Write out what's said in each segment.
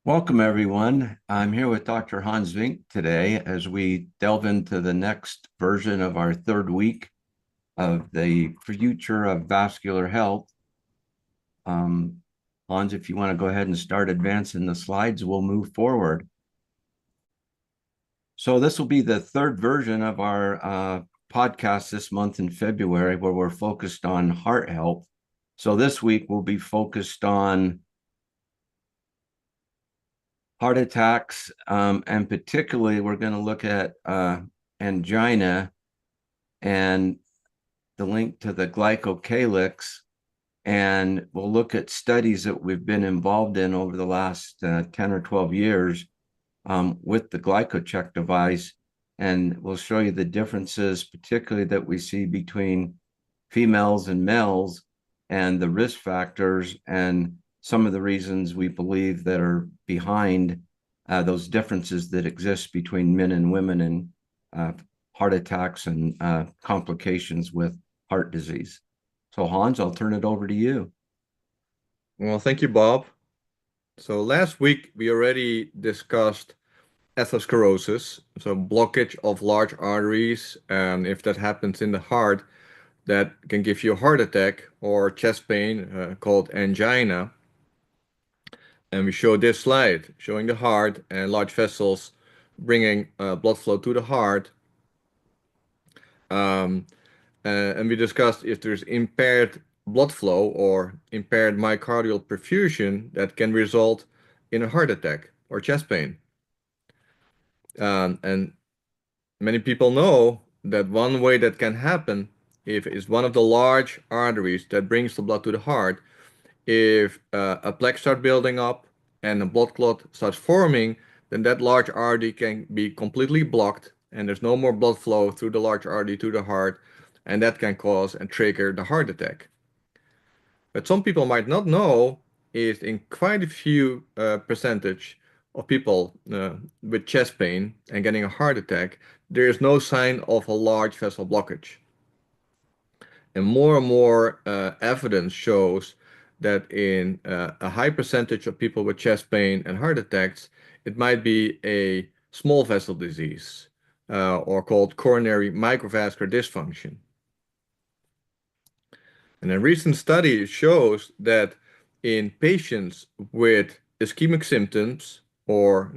Welcome, everyone. I'm here with Dr. Hans Vink today as we delve into the next version of our third week of the future of vascular health. Hans, if you want to go ahead and start advancing the slides, we'll move forward. So this will be the third version of our podcast this month in February, where we're focused on heart health. So this week we'll be focused on heart attacks, and particularly we're going to look at angina and the link to the glycocalyx, and we'll look at studies that we've been involved in over the last 10 or 12 years with the glycocheck device, and we'll show you the differences, particularly that we see between females and males and the risk factors and some of the reasons we believe that are behind those differences that exist between men and women in heart attacks and complications with heart disease. So Hans, I'll turn it over to you. Well, thank you, Bob. So last week we already discussed atherosclerosis, so blockage of large arteries, and if that happens in the heart, that can give you a heart attack or chest pain called angina. And we show this slide showing the heart and large vessels bringing blood flow to the heart. Um, and we discussed if there's impaired blood flow or impaired myocardial perfusion that can result in a heart attack or chest pain. And many people know that one way that can happen if it's one of the large arteries that brings the blood to the heart, if a plaque starts building up and a blood clot starts forming, then that large artery can be completely blocked and there's no more blood flow through the large artery to the heart, and that can cause and trigger the heart attack. But some people might not know is in quite a few percentage of people with chest pain and getting a heart attack, there is no sign of a large vessel blockage. And more evidence shows that in a high percentage of people with chest pain and heart attacks, it might be a small vessel disease or called coronary microvascular dysfunction. And a recent study shows that in patients with ischemic symptoms or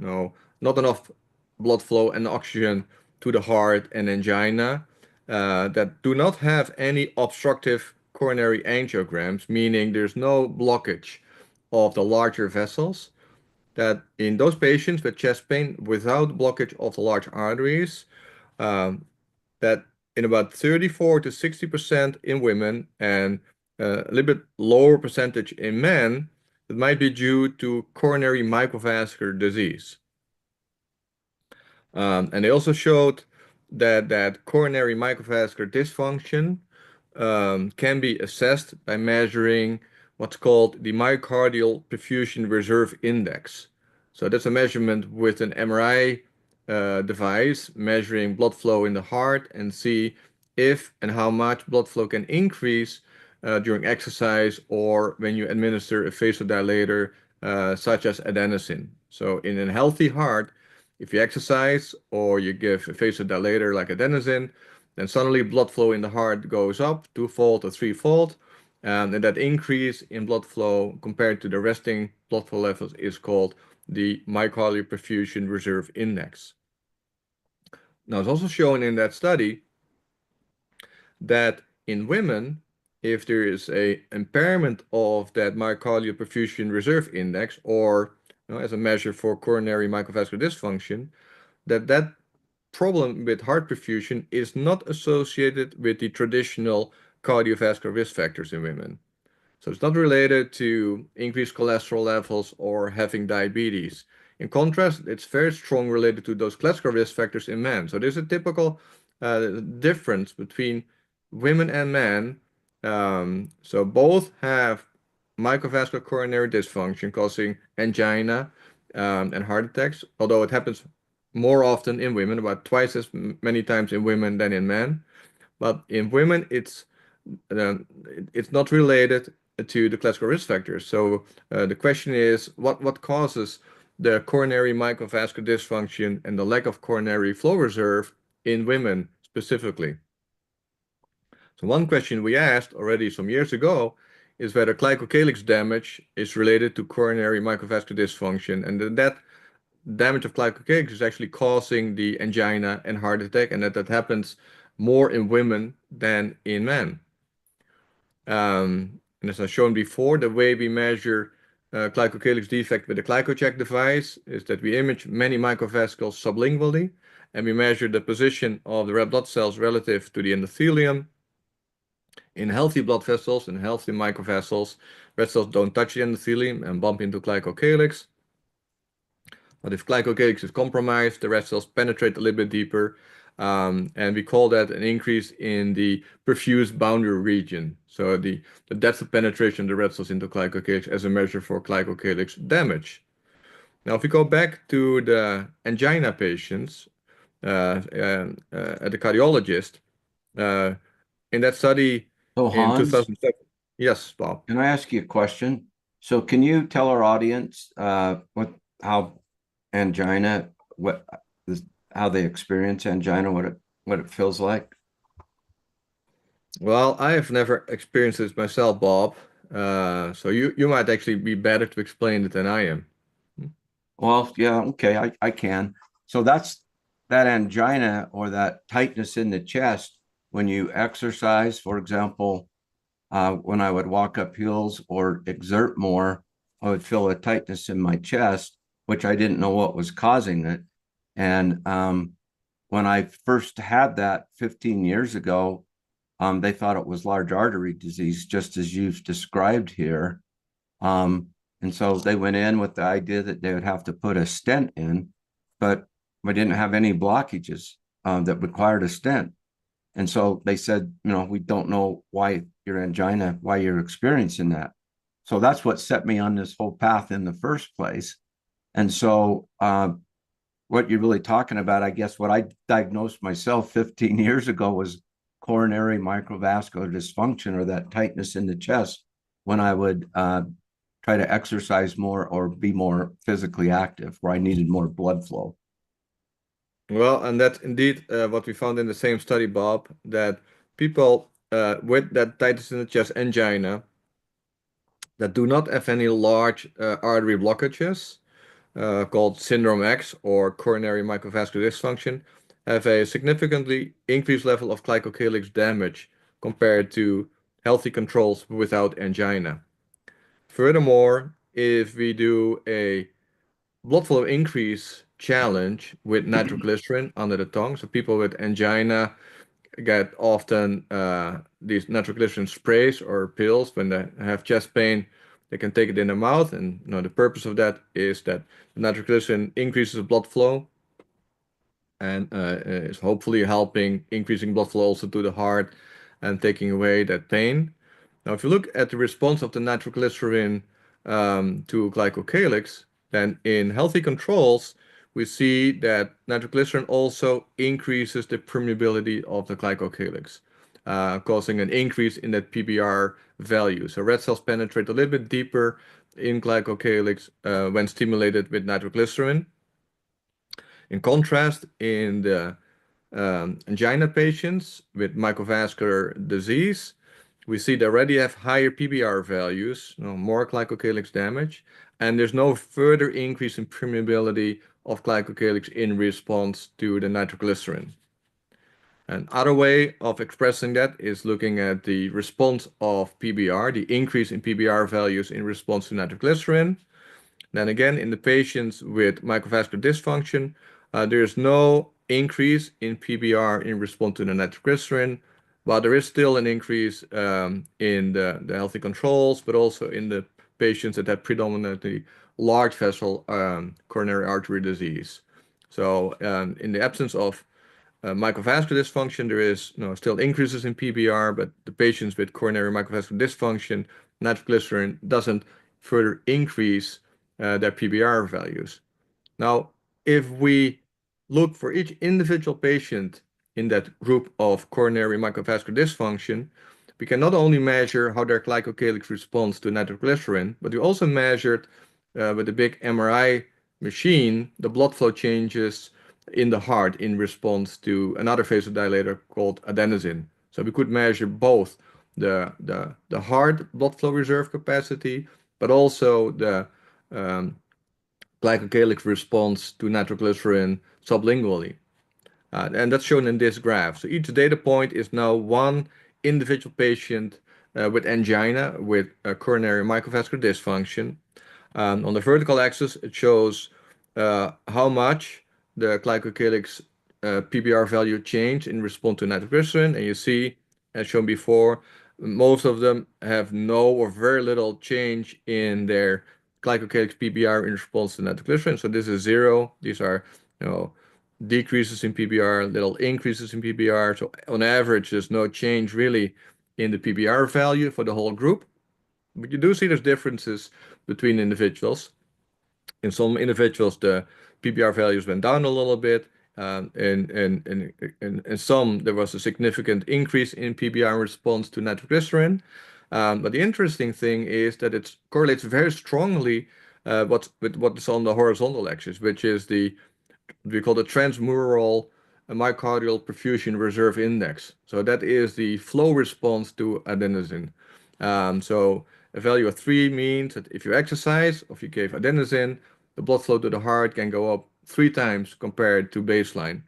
not enough blood flow and oxygen to the heart and angina that do not have any obstructive coronary angiograms, meaning there's no blockage of the larger vessels, that in those patients with chest pain without blockage of the large arteries, that in about 34 to 60% in women and a little bit lower percentage in men, it might be due to coronary microvascular disease. And they also showed that coronary microvascular dysfunction can be assessed by measuring what's called the myocardial perfusion reserve index. So that's a measurement with an MRI device measuring blood flow in the heart and see if and how much blood flow can increase during exercise or when you administer a vasodilator such as adenosine. So in a healthy heart, if you exercise or you give a vasodilator like adenosine, then suddenly blood flow in the heart goes up twofold or threefold. And that increase in blood flow compared to the resting blood flow levels is called the myocardial perfusion reserve index. Now, it's also shown in that study that in women, if there is a impairment of that myocardial perfusion reserve index, or as a measure for coronary microvascular dysfunction, that problem with heart perfusion is not associated with the traditional cardiovascular risk factors in women. So it's not related to increased cholesterol levels or having diabetes. In contrast, it's very strong related to those classical risk factors in men. So there's a typical difference between women and men. So both have microvascular coronary dysfunction causing angina and heart attacks, although it happens more often in women, about twice as many times in women than in men. But in women, it's not related to the classical risk factors. So the question is, what causes the coronary microvascular dysfunction and the lack of coronary flow reserve in women specifically. So one question we asked already some years ago is whether glycocalyx damage is related to coronary microvascular dysfunction, and that damage of glycocalyx is actually causing the angina and heart attack, and that happens more in women than in men. And as I've shown before, the way we measure glycocalyx defect with the Glycocheck device is that we image many microvascules sublingually, and we measure the position of the red blood cells relative to the endothelium. In healthy blood vessels and healthy microvessels, red cells don't touch the endothelium and bump into glycocalyx. But if glycocalyx is compromised, the red cells penetrate a little bit deeper, and we call that an increase in the perfused boundary region. So the depth of penetration of the red cells into glycocalyx as a measure for glycocalyx damage. Now, if we go back to the angina patients at the cardiologist, in that study So in Hans, 2007, yes, Bob. can I ask you a question? So can you tell our audience how angina, how they experience angina, what it feels like? Well, I have never experienced this myself, Bob. So you might actually be better to explain it than I am. Well, yeah, okay, I can. So that's that angina or that tightness in the chest when you exercise, for example, when I would walk up hills or exert more, I would feel a tightness in my chest, which I didn't know what was causing it. And when I first had that 15 years ago, they thought it was large artery disease, just as you've described here. And so they went in with the idea that they would have to put a stent in, but we didn't have any blockages that required a stent. And so they said, we don't know why your angina, why you're experiencing that. So that's what set me on this whole path in the first place. And so what you're really talking about, I guess what I diagnosed myself 15 years ago was coronary microvascular dysfunction, or that tightness in the chest when I would try to exercise more or be more physically active, where I needed more blood flow. Well, and that's indeed what we found in the same study, Bob, that people with that tightness in the chest angina that do not have any large artery blockages, called syndrome X or coronary microvascular dysfunction, have a significantly increased level of glycocalyx damage compared to healthy controls without angina. Furthermore, if we do a blood flow increase challenge with nitroglycerin under the tongue, so people with angina get often these nitroglycerin sprays or pills when they have chest pain. They can take it in their mouth, and the purpose of that is that the nitroglycerin increases blood flow and is hopefully helping increasing blood flow also to the heart and taking away that pain. Now, if you look at the response of the nitroglycerin to glycocalyx, then in healthy controls, we see that nitroglycerin also increases the permeability of the glycocalyx, causing an increase in that PBR value. So red cells penetrate a little bit deeper in glycocalyx when stimulated with nitroglycerin. In contrast, in the angina patients with microvascular disease, we see they already have higher PBR values, more glycocalyx damage, and there's no further increase in permeability of glycocalyx in response to the nitroglycerin. Another way of expressing that is looking at the response of PBR, the increase in PBR values in response to nitroglycerin. Then again, in the patients with microvascular dysfunction, there is no increase in PBR in response to the nitroglycerin, but there is still an increase in the healthy controls, but also in the patients that have predominantly large vessel coronary artery disease. So in the absence of microvascular dysfunction, there is still increases in PBR, but the patients with coronary microvascular dysfunction, nitroglycerin doesn't further increase their PBR values. Now, if we look for each individual patient in that group of coronary microvascular dysfunction, we can not only measure how their glycocalyx responds to nitroglycerin, but we also measured with a big MRI machine, the blood flow changes in the heart in response to another vasodilator called adenosine. So we could measure both the heart blood flow reserve capacity, but also the um, glycocalyx response to nitroglycerin sublingually. And that's shown in this graph. So each data point is now one individual patient with angina with coronary microvascular dysfunction. On the vertical axis, it shows how much the glycocalyx PBR value changed in response to nitroglycerin. And you see, as shown before, most of them have no or very little change in their glycocalyx PBR in response to nitroglycerin. So this is zero. These are, you know, decreases in PBR, little increases in PBR. So on average, there's no change really in the PBR value for the whole group. But you do see there's differences between individuals. In some individuals, the PPR values went down a little bit. In some, there was a significant increase in PPR in response to nitroglycerin. But the interesting thing is that it correlates very strongly with what is on the horizontal axis, which is we call the transmural myocardial perfusion reserve index. So that is the flow response to adenosine. So a value of 3 means that if you exercise or if you gave adenosine, the blood flow to the heart can go up 3 times compared to baseline.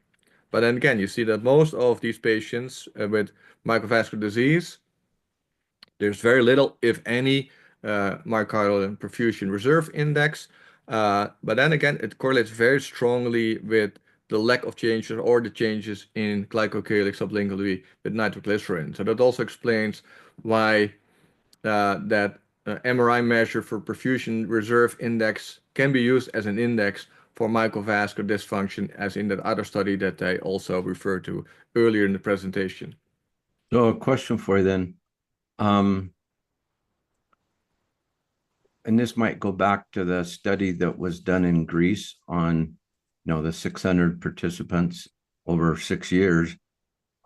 But then again, you see that most of these patients with microvascular disease, there's very little, if any, myocardial perfusion reserve index. But then again, it correlates very strongly with the lack of changes or the changes in glycocalyx sublingually with nitroglycerin. So that also explains why that MRI measure for perfusion reserve index can be used as an index for microvascular dysfunction, as in that other study that I also referred to earlier in the presentation. So a question for you then. And this might go back to the study that was done in Greece on, the 600 participants over 6 years.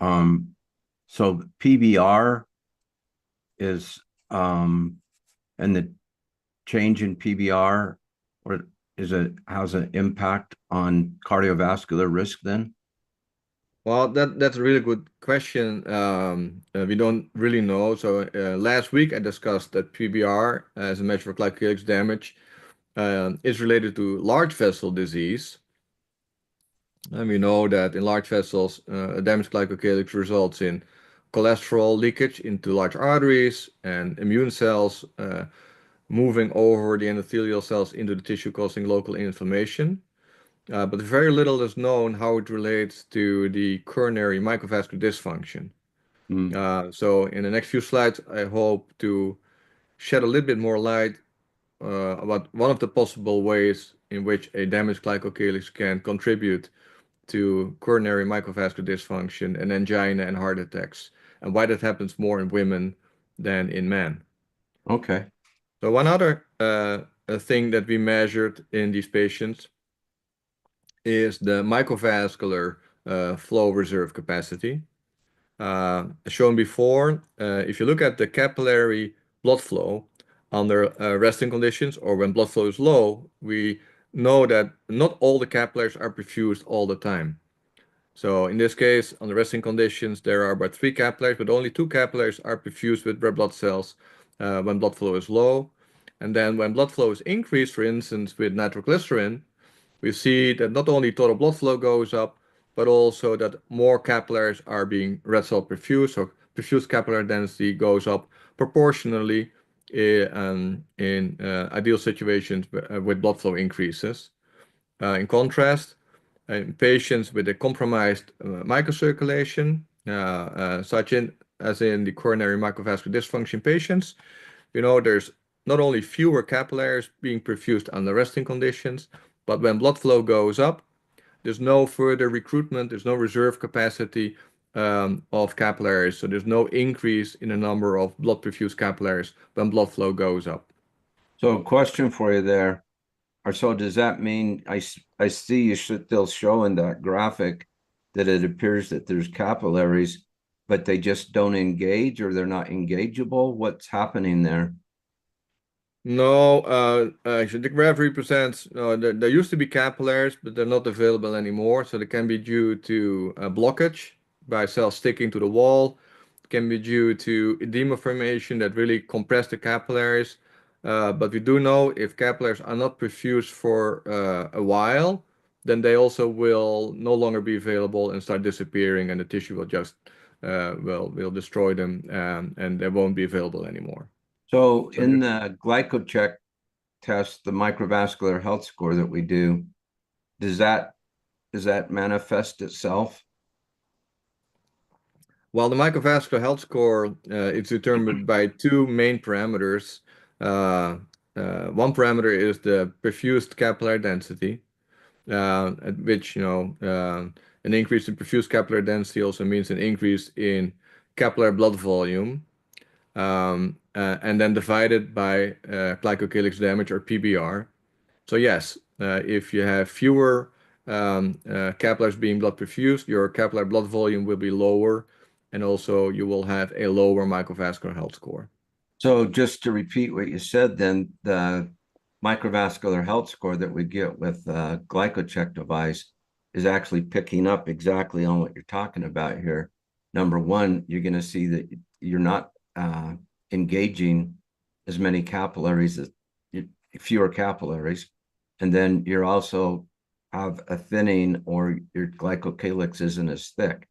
So PBR is, and the change in PBR, or has an impact on cardiovascular risk then? Well, that's a really good question. We don't really know. So last week I discussed that PBR as a measure of glycocalyx damage is related to large vessel disease. And we know that in large vessels, damaged glycocalyx results in cholesterol leakage into large arteries and immune cells moving over the endothelial cells into the tissue, causing local inflammation. But very little is known how it relates to the coronary microvascular dysfunction. So in the next few slides, I hope to shed a little bit more light about one of the possible ways in which a damaged glycocalyx can contribute to coronary microvascular dysfunction and angina and heart attacks, and why that happens more in women than in men. Okay. So one other thing that we measured in these patients is the microvascular flow reserve capacity. As shown before, if you look at the capillary blood flow under resting conditions or when blood flow is low, we know that not all the capillaries are perfused all the time. So in this case, under resting conditions, there are about 3 capillaries, but only 2 capillaries are perfused with red blood cells when blood flow is low. And then when blood flow is increased, for instance, with nitroglycerin, we see that not only total blood flow goes up, but also that more capillaries are being red cell perfused, so perfused capillary density goes up proportionally in ideal situations with blood flow increases. In contrast, in patients with a compromised microcirculation, as in the coronary microvascular dysfunction patients, there's not only fewer capillaries being perfused under resting conditions, but when blood flow goes up, there's no further recruitment, there's no reserve capacity of capillaries, so there's no increase in the number of blood perfused capillaries when blood flow goes up. So a question for you there. Or so does that mean I see you still show in that graphic that it appears that there's capillaries, but they just don't engage or they're not engageable? What's happening there? No, actually, the graph represents, there used to be capillaries, but they're not available anymore. So they can be due to blockage by cells sticking to the wall. It can be due to edema formation that really compress the capillaries. But we do know if capillaries are not perfused for a while, then they also will no longer be available and start disappearing, and the tissue will just will destroy them, and they won't be available anymore. So So in the glycocheck test, the microvascular health score that we do, does that does that manifest itself? while the microvascular health score is determined by two main parameters. Uh, One parameter is the perfused capillary density, at which, an increase in perfused capillary density also means an increase in capillary blood volume, and then divided by glycocalyx damage or PBR. So yes, if you have fewer capillaries being blood perfused, your capillary blood volume will be lower, and also you will have a lower microvascular health score. So just to repeat what you said, then the microvascular health score that we get with the glycocheck device is actually picking up exactly on what you're talking about here. Number one, you're going to see that you're not engaging as many capillaries, as fewer capillaries, and then you're also have a thinning, or your glycocalyx isn't as thick.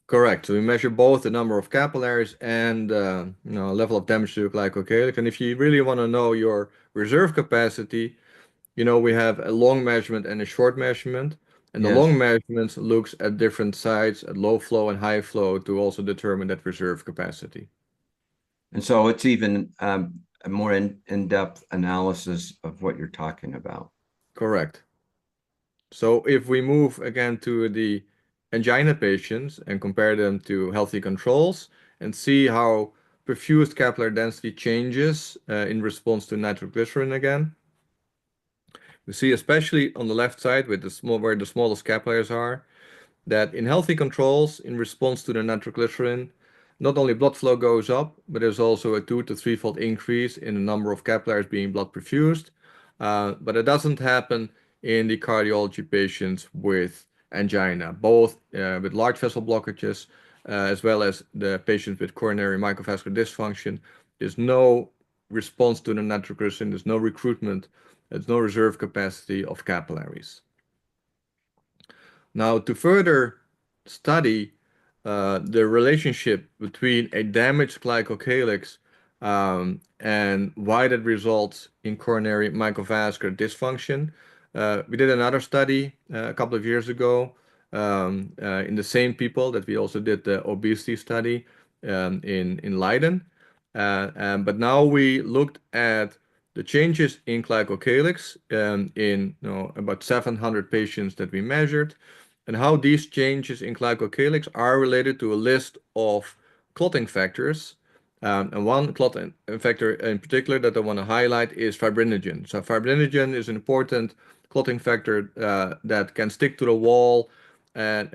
Correct. So we measure both the number of capillaries and level of damage to the glycocalyx. And if you really want to know your reserve capacity, we have a long measurement and a short measurement. And the long Yes. measurement looks at different sites, at low flow and high flow, to also determine that reserve capacity. And so it's even a more in-depth analysis of what you're talking about. Correct. So if we move again to the angina patients and compare them to healthy controls and see how perfused capillary density changes in response to nitroglycerin again, we see especially on the left side with where the smallest capillaries are, that in healthy controls, in response to the nitroglycerin, not only blood flow goes up, but there's also a 2 to 3 fold increase in the number of capillaries being blood perfused. But it doesn't happen in the cardiology patients with angina, both with large vessel blockages as well as the patients with coronary microvascular dysfunction. There's no response to the nitroglycerin, there's no recruitment, there's no reserve capacity of capillaries. Now, to further study the relationship between a damaged glycocalyx and why that results in coronary microvascular dysfunction, we did another study a couple of years ago in the same people that we also did the obesity study in Leiden. But now we looked at the changes in glycocalyx in about 700 patients that we measured, and how these changes in glycocalyx are related to a list of clotting factors. And one clotting factor in particular that I want to highlight is fibrinogen. So fibrinogen is an important clotting factor that can stick to the wall and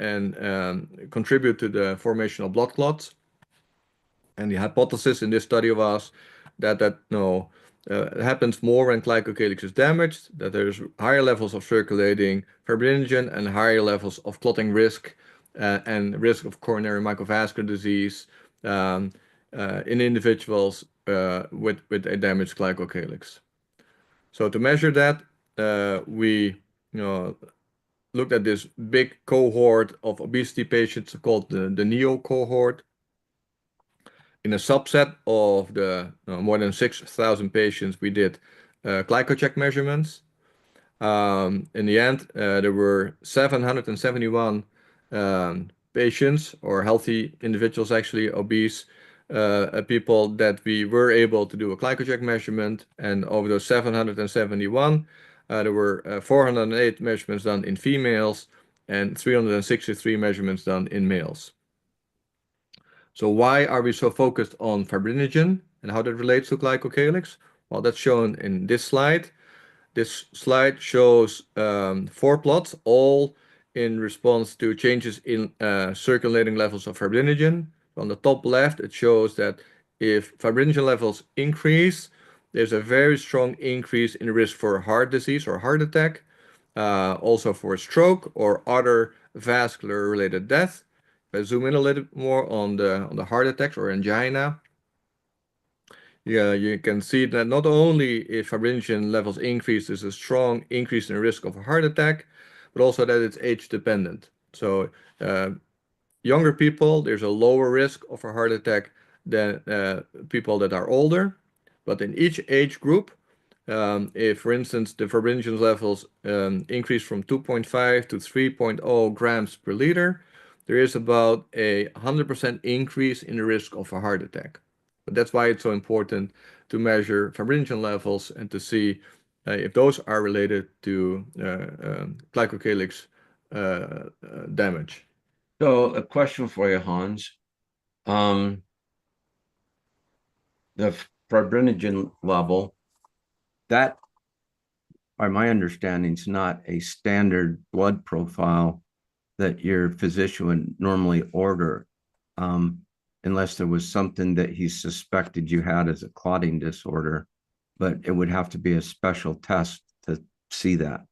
contribute to the formation of blood clots. And the hypothesis in this study was that no, happens more when glycocalyx is damaged, that there's higher levels of circulating fibrinogen and higher levels of clotting risk and risk of coronary microvascular disease in individuals with a damaged glycocalyx. So to measure that, we looked at this big cohort of obesity patients called the NEO cohort. In a subset of the more than 6,000 patients, we did glycocheck measurements. In the end, there were 771 patients or healthy individuals, actually obese people, that we were able to do a glycocheck measurement. And over those 771, there were 408 measurements done in females and 363 measurements done in males. So why are we so focused on fibrinogen and how that relates to glycocalyx? Well, that's shown in this slide. This slide shows 4 plots, all in response to changes in circulating levels of fibrinogen. On the top left, it shows that if fibrinogen levels increase, there's a very strong increase in the risk for heart disease or heart attack, also for stroke or other vascular related death. If I zoom in a little more on the heart attacks or angina, yeah, you can see that not only if fibrinogen levels increase, there's a strong increase in the risk of a heart attack, but also that it's age dependent. So uh, younger people, there's a lower risk of a heart attack than people that are older. But in each age group, if, for instance, the fibrinogen levels increase from 2.5 to 3.0 grams per liter, there is about a 100% increase in the risk of a heart attack. But that's why it's so important to measure fibrinogen levels and to see if those are related to glycocalyx damage. So a question for you, Hans. Um, the fibrinogen level, that, by my understanding, is not a standard blood profile that your physician would normally order, unless there was something that he suspected you had as a clotting disorder. But it would have to be a special test to see that.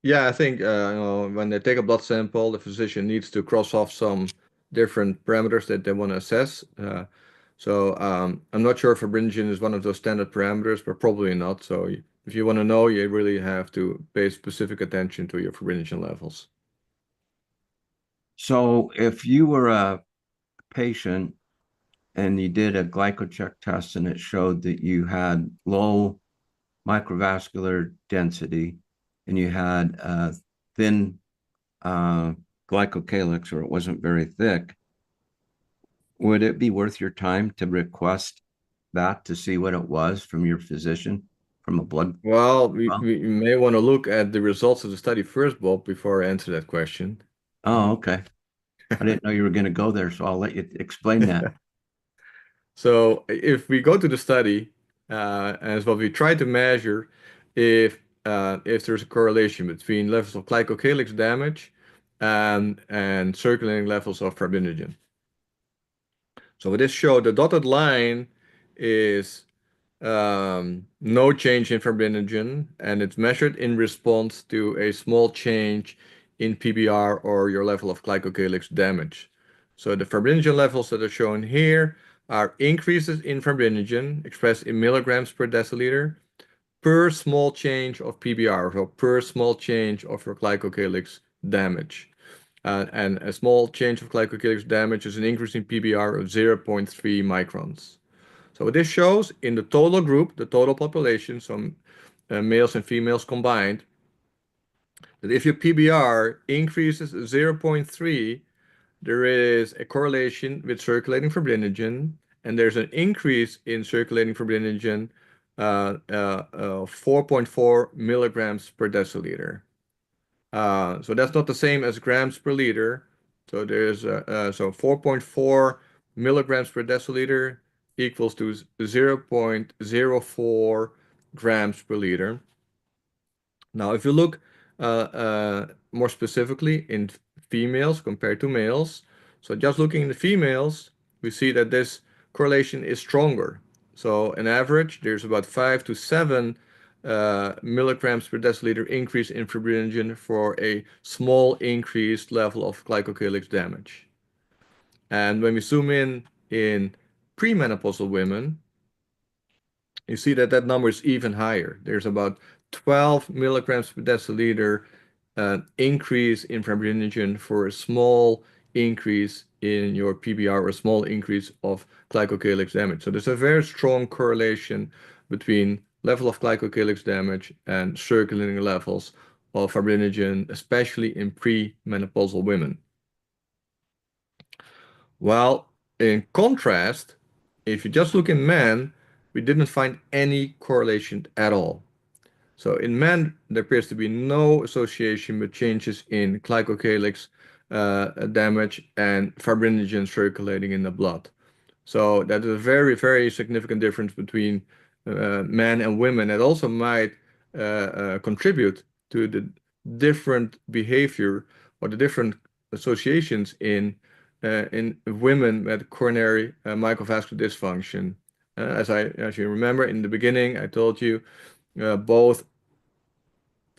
Yeah, I think when they take a blood sample, the physician needs to cross off some different parameters that they want to assess. I'm not sure if fibrinogen is one of those standard parameters, but probably not. So if you want to know, you really have to pay specific attention to your fibrinogen levels. So if you were a patient and you did a glycocheck test and it showed that you had low microvascular density and you had a thin glycocalyx, or it wasn't very thick, would it be worth your time to request that to see what it was from your physician from a blood? Well, we, Well, we may want to look at the results of the study first, Bob, before I answer that question. oh, okay. I didn't know you were going to go there, so I'll let you explain that. So if we go to the study, as what we try to measure if there's a correlation between levels of glycocalyx damage and circulating levels of fibrinogen. So with this show, the dotted line is no change in fibrinogen, and it's measured in response to a small change in PBR or your level of glycocalyx damage. So the fibrinogen levels that are shown here are increases in fibrinogen expressed in milligrams per deciliter per small change of PBR, so per small change of your glycocalyx damage. And a small change of glycocalyx damage is an increase in PBR of 0.3 microns. So what this shows in the total group, the total population, some males and females combined, that if your PBR increases 0.3, there is a correlation with circulating fibrinogen, and there's an increase in circulating fibrinogen 4.4 milligrams per deciliter. So that's not the same as grams per liter. So there's 4.4 milligrams per deciliter equals to 0.04 grams per liter. Now, if you look more specifically in females compared to males, so just looking in the females, we see that this correlation is stronger. So, on average, there's about 5 to 7 milligrams per deciliter increase in fibrinogen for a small increased level of glycocalyx damage. And when we zoom in premenopausal women, you see that that number is even higher. There's about 12 milligrams per deciliter increase in fibrinogen for a small increase in your PBR or a small increase of glycocalyx damage. So there's a very strong correlation between level of glycocalyx damage and circulating levels of fibrinogen, especially in premenopausal women. Well, in contrast, if you just look in men, we didn't find any correlation at all. So in men, there appears to be no association with changes in glycocalyx damage and fibrinogen circulating in the blood. So that is a very, very significant difference between men and women. It also might contribute to the different behavior or the different associations in women with coronary microvascular dysfunction As you remember in the beginning, I told you both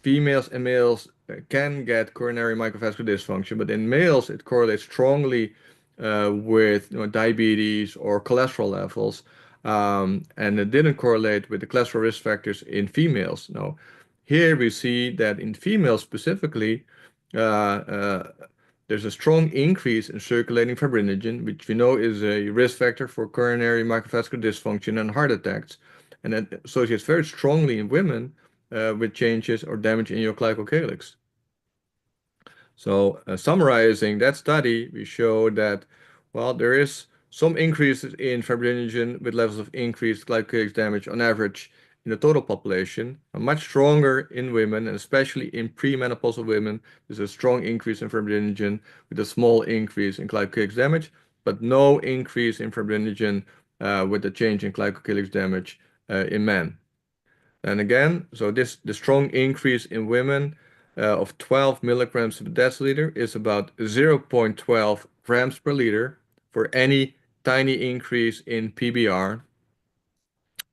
females and males can get coronary microvascular dysfunction, but in males it correlates strongly with diabetes or cholesterol levels, and it didn't correlate with the cholesterol risk factors in females. Now, here we see that in females specifically, uh, uh, there's a strong increase in circulating fibrinogen, which we know is a risk factor for coronary microvascular dysfunction and heart attacks, and that associates very strongly in women with changes or damage in your glycocalyx. So, summarizing that study, we showed that, well, there is some increases in fibrinogen with levels of increased glycocalyx damage on average in the total population, much stronger in women, and especially in premenopausal women. There's a strong increase in fibrinogen with a small increase in glycocalyx damage, but no increase in fibrinogen with the change in glycocalyx damage in men. And again, so the strong increase in women of 12 milligrams per deciliter is about 0.12 grams per liter for any tiny increase in PBR.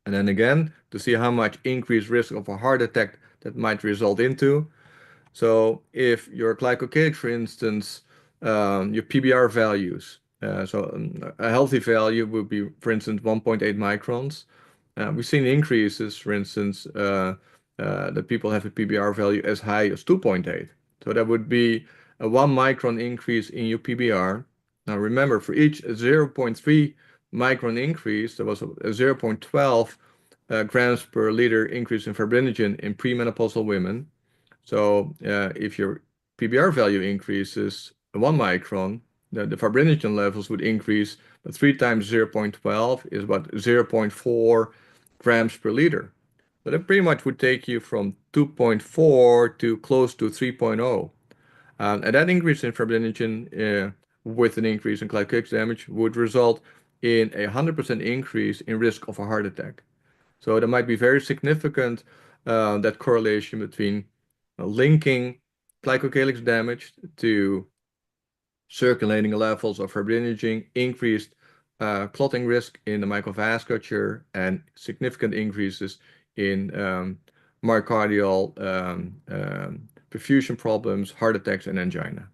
And then again, to see how much increased risk of a heart attack that might result into. So if your glycocalyx, for instance, your PBR values, a healthy value would be, for instance, 1.8 microns. We've seen increases, for instance, that people have a PBR value as high as 2.8. So that would be a 1 micron increase in your PBR. Now remember, for each 0.3 micron increase, there was a 0.12 grams per liter increase in fibrinogen in premenopausal women. So if your PBR value increases 1 micron, the fibrinogen levels would increase, but 3 times 0.12 is about 0.4 grams per liter. So that pretty much would take you from 2.4 to close to 3.0. And that increase in fibrinogen with an increase in glycocalyx damage would result in a 100% increase in risk of a heart attack. So there might be very significant that correlation between linking glycocalyx damage to circulating levels of fibrinogen, increased clotting risk in the microvasculature, and significant increases in myocardial perfusion problems, heart attacks, and angina.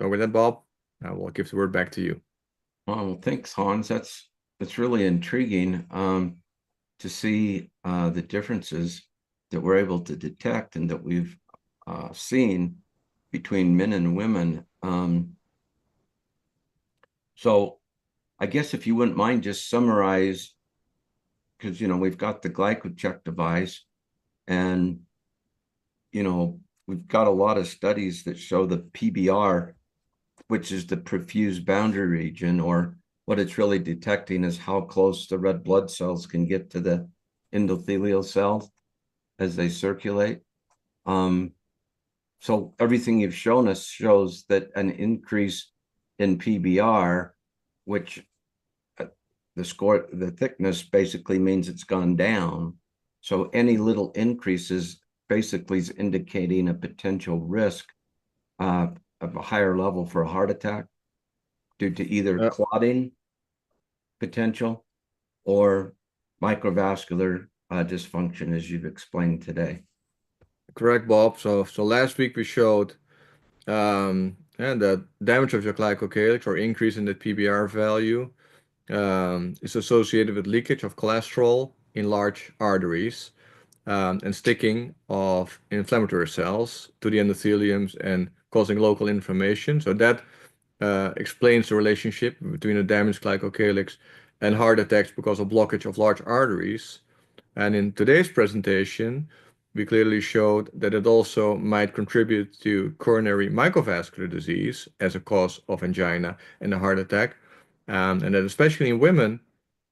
So with that, Bob, I will give the word back to you. Oh, thanks, Hans. That's really intriguing to see the differences that we're able to detect and that we've seen between men and women. So I guess if you wouldn't mind, just summarize, because we've got the GlycoCheck device, and we've got a lot of studies that show the PBR, which is the perfused boundary region, or what it's really detecting is how close the red blood cells can get to the endothelial cells as they circulate. So everything you've shown us shows that an increase in PBR, which the thickness basically means it's gone down. So any little increases basically is indicating a potential risk of a higher level for a heart attack due to either clotting potential or microvascular dysfunction, as you've explained today. Correct, Bob. So last week we showed and the damage of your glycocalyx or increase in the PBR value is associated with leakage of cholesterol in large arteries and sticking of inflammatory cells to the endotheliums and causing local inflammation. So that explains the relationship between a damaged glycocalyx and heart attacks because of blockage of large arteries. And in today's presentation, we clearly showed that it also might contribute to coronary microvascular disease as a cause of angina and a heart attack. And that especially in women,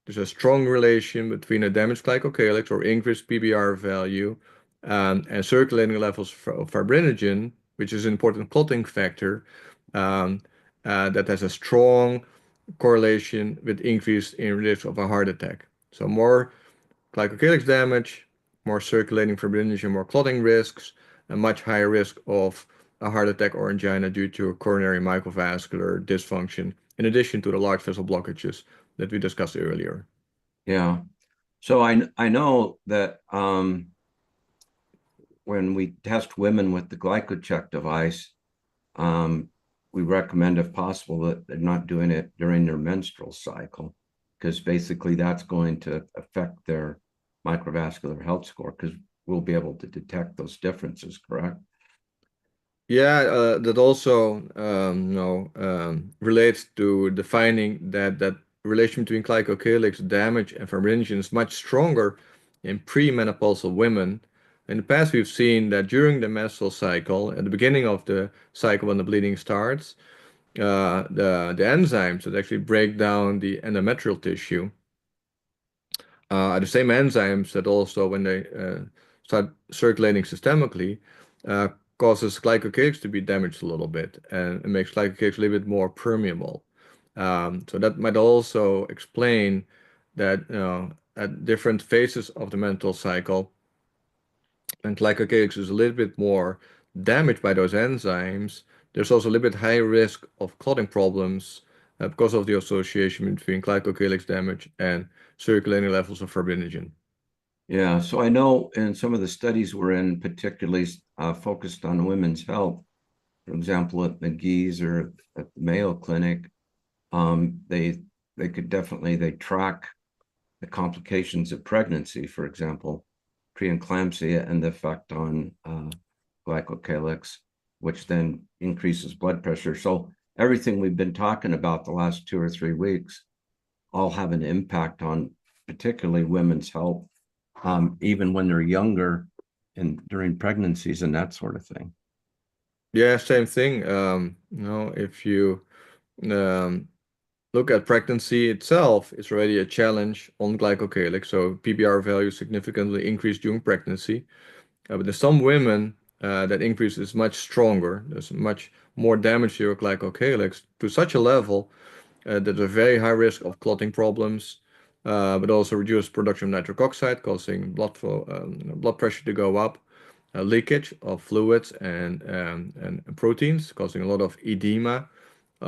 there's a strong relation between a damaged glycocalyx or increased PBR value and circulating levels of fibrinogen, which is an important clotting factor that has a strong correlation with increase in risk of a heart attack. So more glycocalyx damage, more circulating fibrinogen, more clotting risks, a much higher risk of a heart attack or angina due to a coronary microvascular dysfunction in addition to the large vessel blockages that we discussed earlier. Yeah. So I know that when we test women with the glycocheck device, um, we recommend, if possible, that they're not doing it during their menstrual cycle, because basically that's going to affect their microvascular health score, because we'll be able to detect those differences, correct? Yeah, that also relates to the finding that relation between glycocalyx damage and fibrinogen is much stronger in premenopausal women. In the past, we've seen that during the menstrual cycle, at the beginning of the cycle when the bleeding starts, the enzymes that actually break down the endometrial tissue are the same enzymes that also, when they start circulating systemically, uh, causes glycocalyx to be damaged a little bit, and it makes glycocalyx a little bit more permeable. So that might also explain that, at different phases of the menstrual cycle, and glycocalyx is a little bit more damaged by those enzymes, there's also a little bit higher risk of clotting problems because of the association between glycocalyx damage and circulating levels of fibrinogen. Yeah, so I know in some of the studies we're in, particularly focused on women's health, for example, at McGee's or at the Mayo Clinic, they could definitely they track the complications of pregnancy, for example, preeclampsia and the effect on glycocalyx, which then increases blood pressure. So everything we've been talking about the last 2 or 3 weeks all have an impact on particularly women's health, even when they're younger and during pregnancies and that sort of thing. Yeah, same thing. If you um, look at pregnancy itself, it's already a challenge on glycocalyx. So PBR values significantly increase during pregnancy. But in some women, that increase is much stronger. There's much more damage to your glycocalyx to such a level there's a very high risk of clotting problems, but also reduced production of nitric oxide, causing blood flow, blood pressure to go up, leakage of fluids and proteins, causing a lot of edema.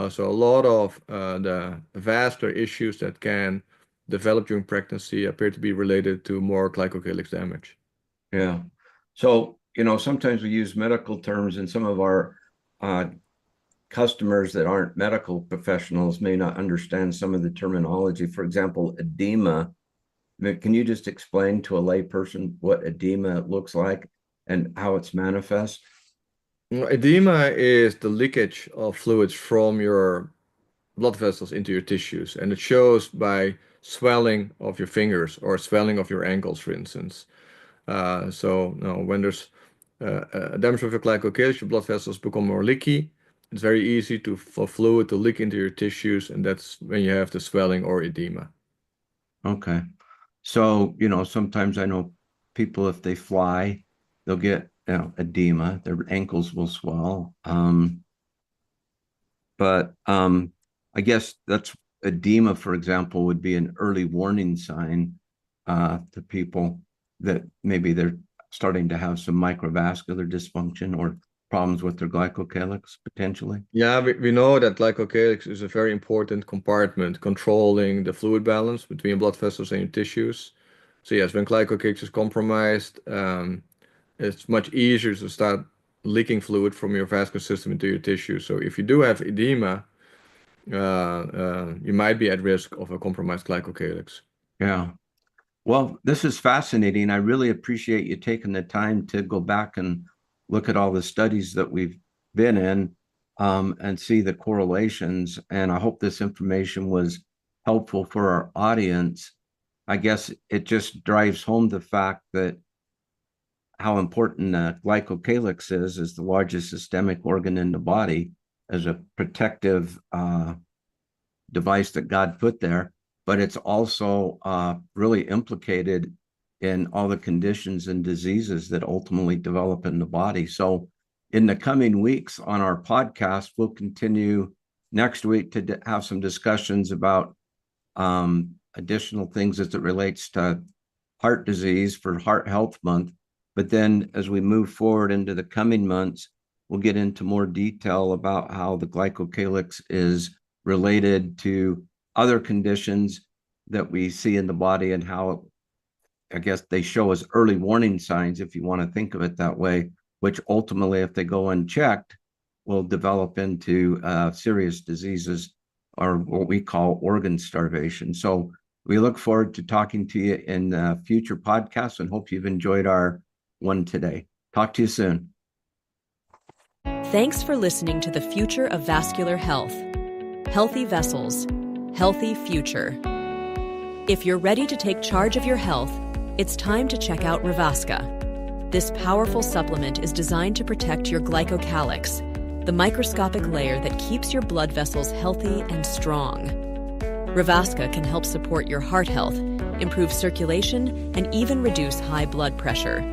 So a lot of the vascular issues that can develop during pregnancy appear to be related to more glycocalyx damage. Yeah. So, sometimes we use medical terms, and some of our uh, customers that aren't medical professionals may not understand some of the terminology. For example, edema. Can you just explain to a layperson what edema looks like and how it's manifest? Edema is the leakage of fluids from your blood vessels into your tissues, and it shows by swelling of your fingers or swelling of your ankles, for instance. When there's damage of your glycocalyx, your blood vessels become more leaky. It's very easy for fluid to leak into your tissues, and that's when you have the swelling or edema. Okay. So, sometimes I know people, if they fly, they'll get, edema, their ankles will swell. But I guess that's edema, for example, would be an early warning sign to people that maybe they're starting to have some microvascular dysfunction or problems with their glycocalyx potentially. Yeah, we know that glycocalyx is a very important compartment controlling the fluid balance between blood vessels and your tissues. So yes, when glycocalyx is compromised, it's much easier to start leaking fluid from your vascular system into your tissue. So if you do have edema, you might be at risk of a compromised glycocalyx. Yeah. Well, this is fascinating. I really appreciate you taking the time to go back and look at all the studies that we've been in, and see the correlations. And I hope this information was helpful for our audience. I guess it just drives home the fact that how important glycocalyx is the largest systemic organ in the body as a protective device that God put there, but it's also really implicated in all the conditions and diseases that ultimately develop in the body. So, in the coming weeks on our podcast, we'll continue next week to have some discussions about additional things as it relates to heart disease for Heart Health Month. But then, as we move forward into the coming months, we'll get into more detail about how the glycocalyx is related to other conditions that we see in the body and how, I guess, they show us early warning signs, if you want to think of it that way, which ultimately, if they go unchecked, will develop into serious diseases, or what we call organ starvation. So we look forward to talking to you in future podcasts and hope you've enjoyed our one today. Talk to you soon. Thanks for listening to The Future of Vascular Health. Healthy vessels, healthy future. If you're ready to take charge of your health, it's time to check out Revasca. This powerful supplement is designed to protect your glycocalyx, the microscopic layer that keeps your blood vessels healthy and strong. Revasca can help support your heart health, improve circulation, and even reduce high blood pressure.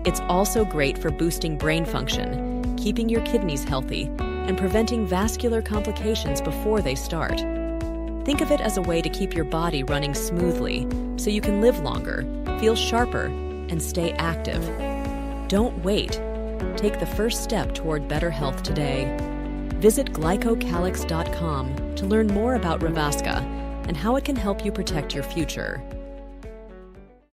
It's also great for boosting brain function, keeping your kidneys healthy, and preventing vascular complications before they start. Think of it as a way to keep your body running smoothly so you can live longer, feel sharper, and stay active. Don't wait. Take the first step toward better health today. Visit glycocalyx.com to learn more about Revasca and how it can help you protect your future.